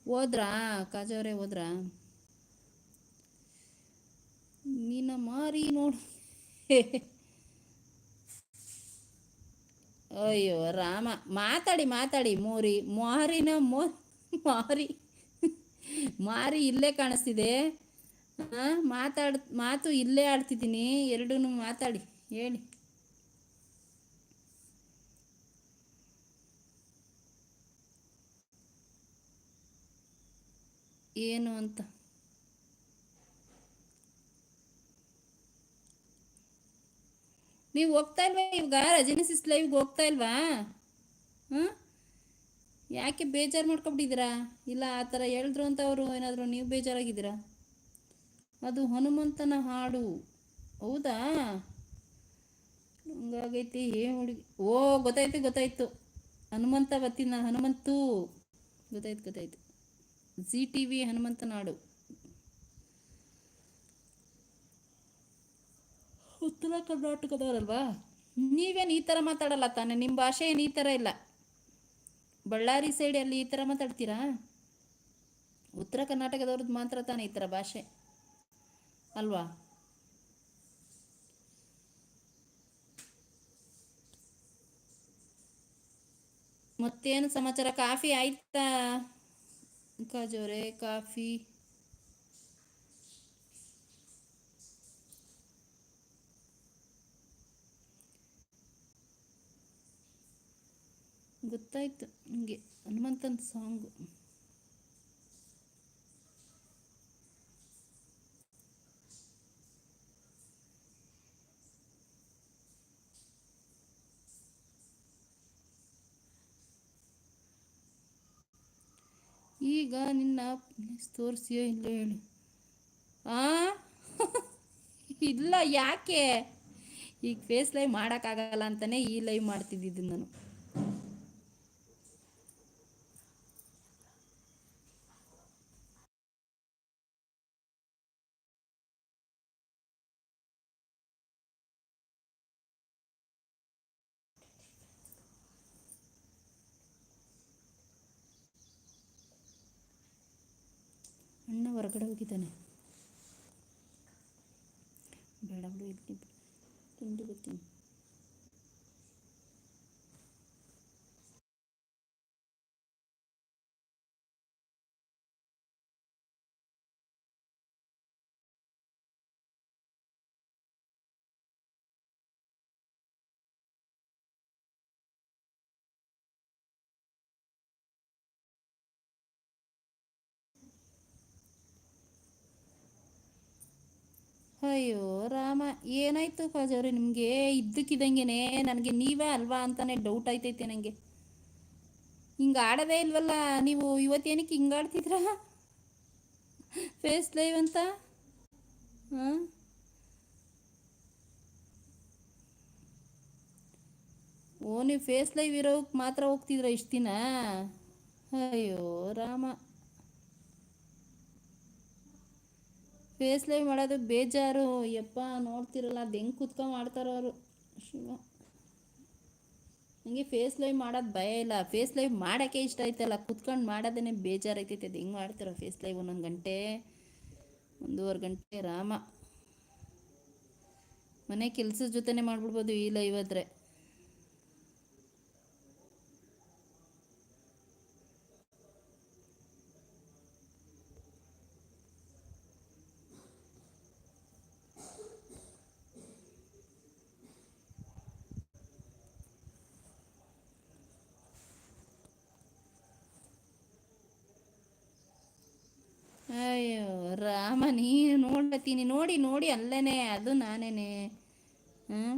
ಹೋದ್ರಾ? ಕಾಜವ್ರೆ ಹೋದ್ರಾ? ನಿನ್ನ ಮಾರಿ ನೋಡು. ಅಯ್ಯೋ ರಾಮ, ಮಾತಾಡಿ ಮಾತಾಡಿ. ಮಾರಿ ಮಾರಿ ಇಲ್ಲೇ ಕಾಣಿಸ್ತಿದೆ. ಮಾತು ಇಲ್ಲೇ ಆಡ್ತಿದ್ದೀನಿ. ಎರಡೂ ಮಾತಾಡಿ, ಹೇಳಿ. ಏನು ಅಂತ? ನೀವು ಹೋಗ್ತಾ ಇಲ್ವಾ ಇವಾಗ? ರಜನಿಸಿಸ್ ಲೈವ್ಗೆ ಹೋಗ್ತಾ ಇಲ್ವಾ? ಹಾಂ, ಯಾಕೆ ಬೇಜಾರು ಮಾಡ್ಕೊಬಿಟ್ಟಿದ್ದೀರಾ? ಇಲ್ಲ ಆ ಥರ ಹೇಳಿದ್ರು ಅಂತ ಅವರು ಏನಾದರೂ ನೀವು ಬೇಜಾರಾಗಿದ್ದೀರಾ? ಅದು ಹನುಮಂತನ ಹಾಡು. ಹೌದಾ? ಹಂಗಾಗೈತಿ ಹುಡುಗಿ. ಓ, ಗೊತ್ತಾಯ್ತು. ಹನುಮಂತ ಬತ್ತೀನಿ ನಾನು. ಹನುಮಂತು ಗೊತ್ತಾಯ್ತು. ಜಿ ಟಿ ವಿ ಹನುಮಂತನ ಹಾಡು. ಉತ್ತರ ಕರ್ನಾಟಕದವರಲ್ವಾ? ನೀವೇನು ಈ ಥರ ಮಾತಾಡಲ್ಲ ತಾನೆ? ನಿಮ್ಮ ಭಾಷೆ ಏನು ಈ ಥರ ಇಲ್ಲ. ಬಳ್ಳಾರಿ ಸೈಡಲ್ಲಿ ಈ ಥರ ಮಾತಾಡ್ತೀರಾ? ಉತ್ತರ ಕರ್ನಾಟಕದವ್ರದ್ದು ಮಾತ್ರ ತಾನೆ ಈ ಥರ ಭಾಷೆ ಅಲ್ವಾ? ಮತ್ತೇನು ಸಮಾಚಾರ? ಕಾಫಿ ಆಯ್ತಾ ಕಾಜೋರೆ? ಕಾಫಿ ಗೊತ್ತಾಯ್ತು ನಿಮಗೆ. ಹನುಮಂತನ ಸಾಂಗು. ಈಗ ನಿನ್ನ ತೋರಿಸಿಯೋ ಇಲ್ಲ ಹೇಳಿ. ಆ ಇಲ್ಲ, ಯಾಕೆ? ಈಗ ಫೇಸ್ ಲೈವ್ ಮಾಡೋಕ್ಕಾಗಲ್ಲ ಅಂತಲೇ ಈ ಲೈವ್ ಮಾಡ್ತಿದ್ದಿದ್ದು ನಾನು. ಅಣ್ಣ ಹೊರಗಡೆ ಹೋಗಿದ್ದಾನೆ. ಬೇಡ ಬಿಡು, ಇಲ್ಲಿ ತಿಂಡಿ ಬರ್ತೀನಿ. ಅಯ್ಯೋ ರಾಮ, ಏನಾಯ್ತು ಕಾಜವ್ರೆ ನಿಮಗೆ? ಇದ್ದಕ್ಕಿದ್ದಂಗೆನೆ ನನಗೆ ನೀವೇ ಅಲ್ವಾ ಅಂತಾನೆ ಡೌಟ್ ಆಯ್ತೈತೆ ನನಗೆ. ಹಿಂಗೆ ಆಡೋದೇ ಇಲ್ವಲ್ಲ ನೀವು. ಇವತ್ತೇನಕ್ಕೆ ಹಿಂಗೆ ಆಡ್ತಿದ್ರ ಫೇಸ್ ಲೈವ್ ಅಂತ? ಹಾಂ, ಓ, ನೀವು ಫೇಸ್ ಲೈವ್ ಇರೋಕ್ಕೆ ಮಾತ್ರ ಹೋಗ್ತಿದ್ರ ಇಷ್ಟು ದಿನ? ಅಯ್ಯೋ ರಾಮ, ಫೇಸ್ ಲೈವ್ ಮಾಡೋದು ಬೇಜಾರು. ಯಪ್ಪ, ನೋಡ್ತಿರಲ್ಲ ಅದು ಹೆಂಗೆ ಕುತ್ಕೊಂಡು ಮಾಡ್ತಾರೋ ಅವರು. ಶಿವ, ನನಗೆ ಫೇಸ್ ಲೈವ್ ಮಾಡೋದು ಭಯ ಇಲ್ಲ. ಫೇಸ್ ಲೈವ್ ಮಾಡೋಕ್ಕೆ ಇಷ್ಟ ಆಯ್ತಲ್ಲ, ಕುತ್ಕೊಂಡು ಮಾಡೋದೇ ಬೇಜಾರೈತೈತೆ. ಅದು ಹೆಂಗೆ ಮಾಡ್ತಾರೋ ಫೇಸ್ ಲೈವ್? ಒಂದೊಂದು ಗಂಟೆ, 1.5 ಗಂಟೆ ರಾಮ. ಮನೆ ಕೆಲಸದ ಜೊತೆನೇ ಮಾಡ್ಬಿಡ್ಬೋದು ಈ ಲೈವ್ ಆದರೆ. ಅಯ್ಯೋ ರಾಮ, ನೀನು ನೋಡ್ತೀನಿ ನೋಡಿ ಅಲ್ಲೇನೆ ಅದು ನಾನೇನೆ. ಹ್ಞೂ,